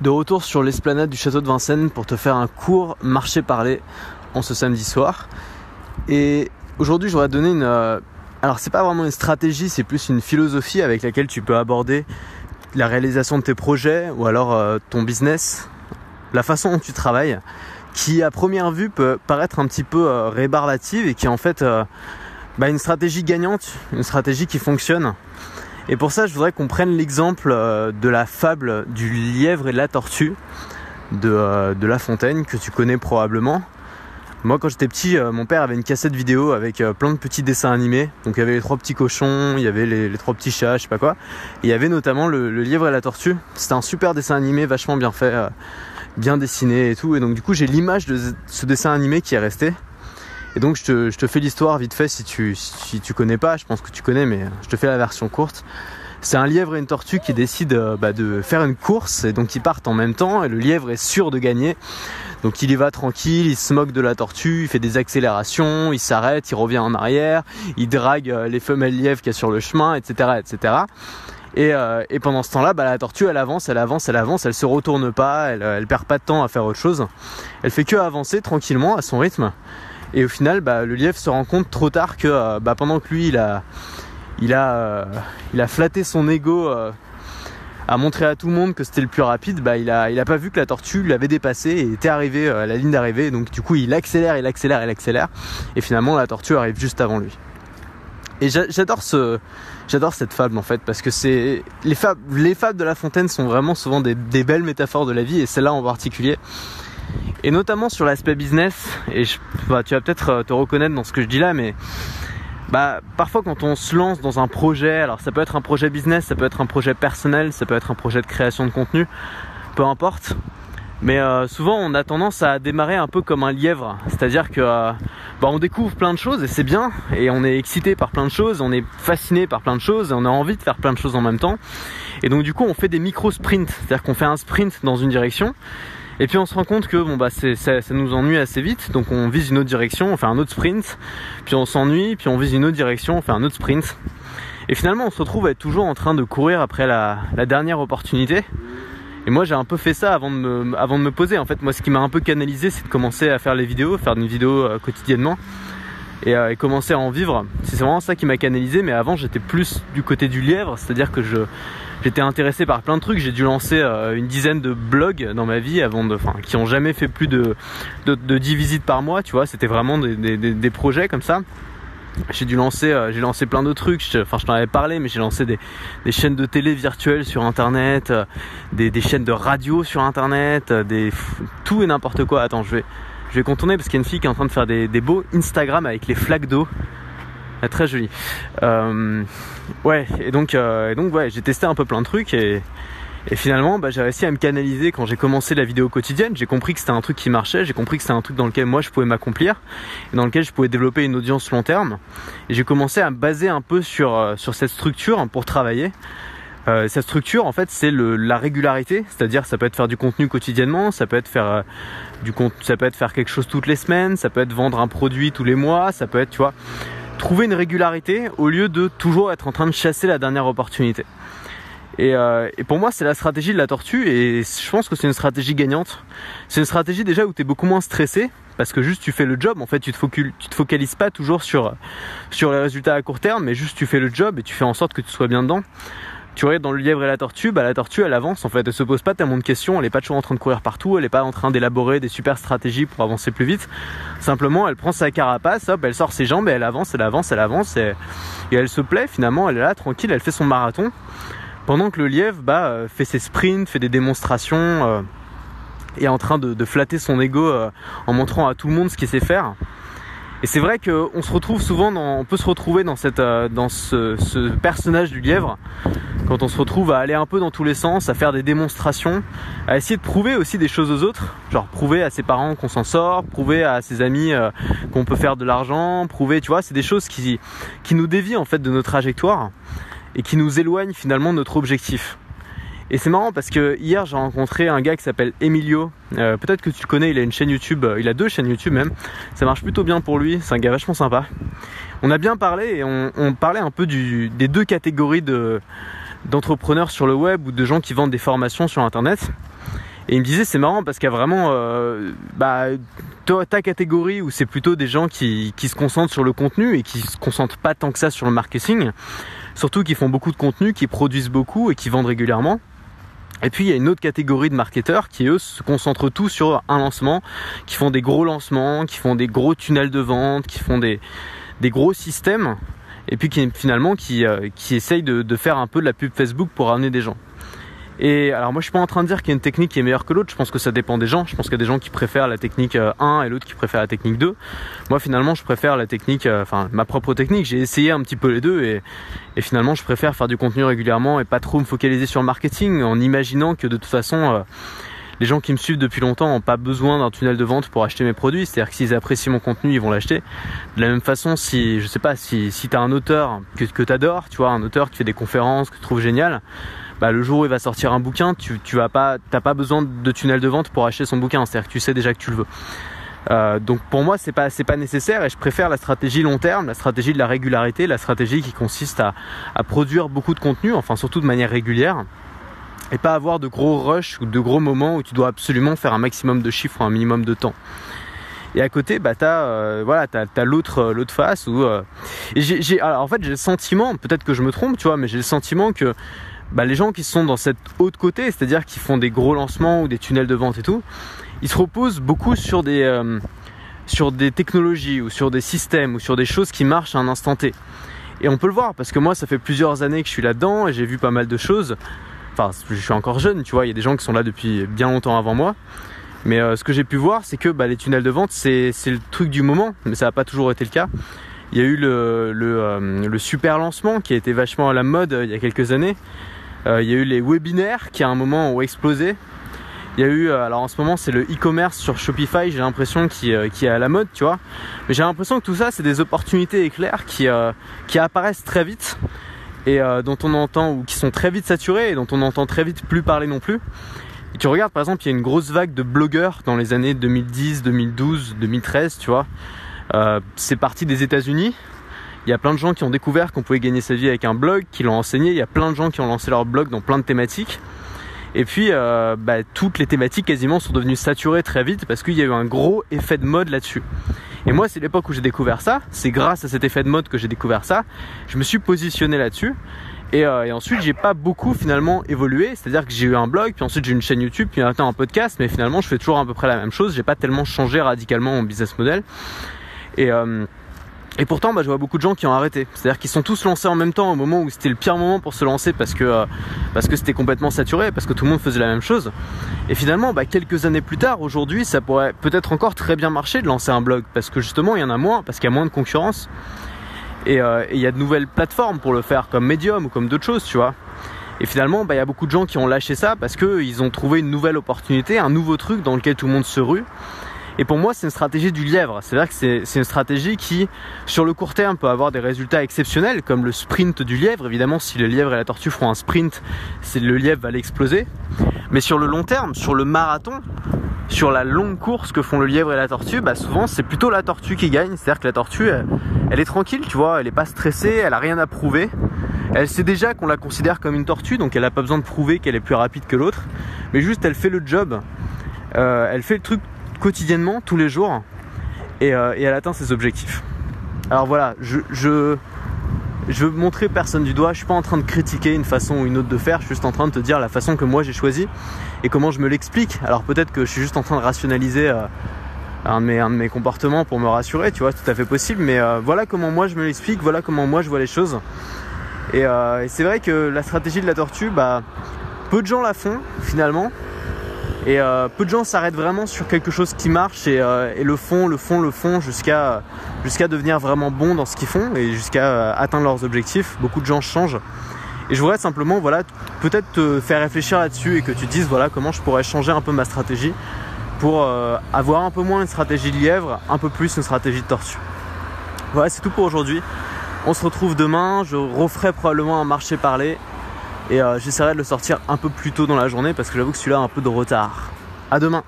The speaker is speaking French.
De retour sur l'esplanade du château de Vincennes pour te faire un court marché-parler en ce samedi soir. Et aujourd'hui, j'aurais donné une... Alors, c'est pas vraiment une stratégie, c'est plus une philosophie avec laquelle tu peux aborder la réalisation de tes projets ou alors ton business, la façon dont tu travailles, qui à première vue peut paraître un petit peu rébarbative et qui est en fait une stratégie gagnante, une stratégie qui fonctionne. Et pour ça, je voudrais qu'on prenne l'exemple de la fable du lièvre et de la tortue de La Fontaine, que tu connais probablement. Moi, quand j'étais petit, mon père avait une cassette vidéo avec plein de petits dessins animés. Donc il y avait les 3 petits cochons, il y avait les 3 petits chats, je sais pas quoi. Et il y avait notamment le lièvre et la tortue. C'était un super dessin animé, vachement bien fait, bien dessiné et tout. Et donc du coup, j'ai l'image de ce dessin animé qui est resté. Et donc je te fais l'histoire vite fait si tu connais pas, je pense que tu connais, mais je te fais la version courte. C'est un lièvre et une tortue qui décident de faire une course, et donc ils partent en même temps, et le lièvre est sûr de gagner. Donc il y va tranquille, il se moque de la tortue, il fait des accélérations, il s'arrête, il revient en arrière, il drague les femelles lièvres qu'il y a sur le chemin, etc. etc. Et pendant ce temps-là, la tortue elle avance, elle se retourne pas, elle perd pas de temps à faire autre chose. Elle fait que avancer tranquillement à son rythme. Et au final, le lièvre se rend compte trop tard que pendant que lui il a flatté son ego, a montré à tout le monde que c'était le plus rapide, il a pas vu que la tortue l'avait dépassé et était arrivé à la ligne d'arrivée. Donc du coup il accélère, et finalement la tortue arrive juste avant lui. Et j'adore cette fable en fait, parce que les fables de La Fontaine sont vraiment souvent des belles métaphores de la vie, et celle-là en particulier. Et notamment sur l'aspect business, et tu vas peut-être te reconnaître dans ce que je dis là, mais parfois quand on se lance dans un projet, alors ça peut être un projet business, ça peut être un projet personnel, ça peut être un projet de création de contenu, peu importe, mais souvent on a tendance à démarrer un peu comme un lièvre, c'est-à-dire que on découvre plein de choses et c'est bien, et on est excité par plein de choses, on est fasciné par plein de choses, et on a envie de faire plein de choses en même temps, et donc du coup on fait des micro-sprints, c'est-à-dire qu'on fait un sprint dans une direction. Et puis on se rend compte que ça nous ennuie assez vite, donc on vise une autre direction, on fait un autre sprint, puis on s'ennuie, puis on vise une autre direction, on fait un autre sprint. Et finalement on se retrouve à être toujours en train de courir après la dernière opportunité. Et moi j'ai un peu fait ça avant de me poser. En fait, moi ce qui m'a un peu canalisé, c'est de commencer à faire les vidéos, faire une vidéo quotidiennement, et commencer à en vivre. C'est vraiment ça qui m'a canalisé, mais avant j'étais plus du côté du lièvre, c'est-à-dire que j'étais intéressé par plein de trucs. J'ai dû lancer une dizaine de blogs dans ma vie qui ont jamais fait plus de 10 visites par mois, tu vois. C'était vraiment des projets comme ça. J'ai lancé plein de trucs, je t'en avais parlé, mais j'ai lancé des chaînes de télé virtuelles sur internet, des chaînes de radio sur internet, tout et n'importe quoi. Attends, je vais contourner parce qu'il y a une fille qui est en train de faire des beaux Instagram avec les flaques d'eau. Très joli. Et donc j'ai testé un peu plein de trucs, et finalement j'ai réussi à me canaliser. Quand j'ai commencé la vidéo quotidienne, j'ai compris que c'était un truc qui marchait, j'ai compris que c'était un truc dans lequel moi je pouvais m'accomplir, et dans lequel je pouvais développer une audience long terme. Et j'ai commencé à me baser un peu sur cette structure pour travailler. Cette structure en fait c'est la régularité, c'est-à-dire ça peut être faire du contenu quotidiennement, ça peut être faire faire quelque chose toutes les semaines, ça peut être vendre un produit tous les mois, ça peut être trouver une régularité au lieu de toujours être en train de chasser la dernière opportunité. Et pour moi c'est la stratégie de la tortue, et je pense que c'est une stratégie gagnante. C'est une stratégie déjà où tu es beaucoup moins stressé, parce que juste tu fais le job. En fait tu te focalises pas toujours sur les résultats à court terme, mais juste tu fais le job et tu fais en sorte que tu sois bien dedans. Tu regardes dans le lièvre et la tortue, elle avance en fait, elle se pose pas tellement de questions, elle est pas toujours en train de courir partout, elle est pas en train d'élaborer des super stratégies pour avancer plus vite. Simplement elle prend sa carapace, elle sort ses jambes et elle avance, et elle se plaît finalement, elle est là tranquille, elle fait son marathon. Pendant que le lièvre fait ses sprints, fait des démonstrations, et est en train de flatter son ego en montrant à tout le monde ce qu'il sait faire. Et c'est vrai qu'on se retrouve souvent on peut se retrouver dans ce personnage du lièvre, quand on se retrouve à aller un peu dans tous les sens, à faire des démonstrations, à essayer de prouver aussi des choses aux autres, genre prouver à ses parents qu'on s'en sort, prouver à ses amis qu'on peut faire de l'argent, prouver, tu vois, c'est des choses qui nous dévient en fait de notre trajectoire et qui nous éloignent finalement de notre objectif. Et c'est marrant parce que hier j'ai rencontré un gars qui s'appelle Emilio, peut-être que tu le connais, il a une chaîne YouTube, il a 2 chaînes YouTube même, ça marche plutôt bien pour lui, c'est un gars vachement sympa. On a bien parlé et on parlait un peu des 2 catégories d'entrepreneurs sur le web ou de gens qui vendent des formations sur internet. Et il me disait c'est marrant parce qu'il y a vraiment ta catégorie où c'est plutôt des gens qui se concentrent sur le contenu et qui se concentrent pas tant que ça sur le marketing, surtout qui font beaucoup de contenu, qui produisent beaucoup et qui vendent régulièrement. Et puis il y a une autre catégorie de marketeurs qui eux se concentrent tous sur un lancement, qui font des gros lancements, qui font des gros tunnels de vente, qui font des gros systèmes et puis qui essayent de faire un peu de la pub Facebook pour ramener des gens. Et alors moi je suis pas en train de dire qu'il y a une technique qui est meilleure que l'autre, je pense que ça dépend des gens, je pense qu'il y a des gens qui préfèrent la technique 1 et l'autre qui préfère la technique 2. Moi finalement je préfère la technique, ma propre technique, j'ai essayé un petit peu les deux et finalement je préfère faire du contenu régulièrement et pas trop me focaliser sur le marketing en imaginant que de toute façon les gens qui me suivent depuis longtemps n'ont pas besoin d'un tunnel de vente pour acheter mes produits, c'est-à-dire que s'ils apprécient mon contenu, ils vont l'acheter. De la même façon, si t'as un auteur que t'adores, tu vois, un auteur qui fait des conférences, que tu trouves génial, le jour où il va sortir un bouquin, t'as pas besoin de tunnel de vente pour acheter son bouquin, c'est-à-dire que tu sais déjà que tu le veux. Donc pour moi c'est pas nécessaire et je préfère la stratégie long terme, la stratégie de la régularité, la stratégie qui consiste à produire beaucoup de contenu, enfin surtout de manière régulière, et pas avoir de gros rushs ou de gros moments où tu dois absolument faire un maximum de chiffres en un minimum de temps. Et à côté, t'as l'autre face où alors en fait j'ai le sentiment, peut-être que je me trompe, tu vois, mais j'ai le sentiment que les gens qui sont dans cette autre côté, c'est-à-dire qui font des gros lancements ou des tunnels de vente et tout, ils se reposent beaucoup sur des technologies ou sur des systèmes ou sur des choses qui marchent à un instant T. Et on peut le voir parce que moi ça fait plusieurs années que je suis là-dedans et j'ai vu pas mal de choses. Enfin, je suis encore jeune, tu vois, il y a des gens qui sont là depuis bien longtemps avant moi. Mais ce que j'ai pu voir, c'est que les tunnels de vente, c'est le truc du moment, mais ça n'a pas toujours été le cas. Il y a eu le super lancement qui a été vachement à la mode il y a quelques années. Il y a eu les webinaires qui à un moment ont explosé. Il y a eu, alors en ce moment c'est le e-commerce sur Shopify, j'ai l'impression qui est à la mode, tu vois. Mais j'ai l'impression que tout ça c'est des opportunités éclairs qui apparaissent très vite et dont on entend, ou qui sont très vite saturés et dont on entend très vite plus parler non plus. Et tu regardes par exemple, il y a une grosse vague de blogueurs dans les années 2010, 2012, 2013, tu vois. C'est parti des États-Unis. Il y a plein de gens qui ont découvert qu'on pouvait gagner sa vie avec un blog, qui l'ont enseigné. Il y a plein de gens qui ont lancé leur blog dans plein de thématiques. Et puis toutes les thématiques quasiment sont devenues saturées très vite parce qu'il y a eu un gros effet de mode là-dessus. Et moi c'est l'époque où j'ai découvert ça, c'est grâce à cet effet de mode que j'ai découvert ça. Je me suis positionné là-dessus et ensuite j'ai pas beaucoup finalement évolué, c'est-à-dire que j'ai eu un blog, puis ensuite j'ai eu une chaîne YouTube, puis maintenant un podcast, mais finalement je fais toujours à peu près la même chose, j'ai pas tellement changé radicalement mon business model. Et pourtant je vois beaucoup de gens qui ont arrêté, c'est-à-dire qu'ils sont tous lancés en même temps au moment où c'était le pire moment pour se lancer parce que c'était complètement saturé, parce que tout le monde faisait la même chose. Et finalement quelques années plus tard, aujourd'hui ça pourrait peut-être encore très bien marcher de lancer un blog parce que justement il y en a moins, parce qu'il y a moins de concurrence et il y a de nouvelles plateformes pour le faire comme Medium ou comme d'autres choses, tu vois. Et finalement il y a beaucoup de gens qui ont lâché ça parce qu'ils ont trouvé une nouvelle opportunité, un nouveau truc dans lequel tout le monde se rue. Et pour moi, c'est une stratégie du lièvre. C'est-à-dire que c'est une stratégie qui, sur le court terme, peut avoir des résultats exceptionnels, comme le sprint du lièvre. Évidemment, si le lièvre et la tortue font un sprint, le lièvre va l'exploser. Mais sur le long terme, sur le marathon, sur la longue course que font le lièvre et la tortue, souvent, c'est plutôt la tortue qui gagne. C'est-à-dire que la tortue, elle est tranquille, tu vois, elle n'est pas stressée, elle n'a rien à prouver. Elle sait déjà qu'on la considère comme une tortue, donc elle n'a pas besoin de prouver qu'elle est plus rapide que l'autre. Mais juste, elle fait le job. Elle fait le truc quotidiennement, tous les jours, et elle atteint ses objectifs. Alors voilà, je veux montrer personne du doigt, je suis pas en train de critiquer une façon ou une autre de faire, je suis juste en train de te dire la façon que moi j'ai choisi et comment je me l'explique. Alors peut-être que je suis juste en train de rationaliser un de mes comportements pour me rassurer, tu vois, c'est tout à fait possible, mais voilà comment moi je me l'explique, voilà comment moi je vois les choses. Et c'est vrai que la stratégie de la tortue, peu de gens la font finalement. Et peu de gens s'arrêtent vraiment sur quelque chose qui marche et le font jusqu'à devenir vraiment bons dans ce qu'ils font et jusqu'à atteindre leurs objectifs. Beaucoup de gens changent. Et je voudrais simplement peut-être te faire réfléchir là-dessus et que tu te dises comment je pourrais changer un peu ma stratégie pour avoir un peu moins une stratégie de lièvre, un peu plus une stratégie de tortue. Voilà, c'est tout pour aujourd'hui. On se retrouve demain, je referai probablement un marché parlé. Et j'essaierai de le sortir un peu plus tôt dans la journée parce que j'avoue que celui-là a un peu de retard. À demain!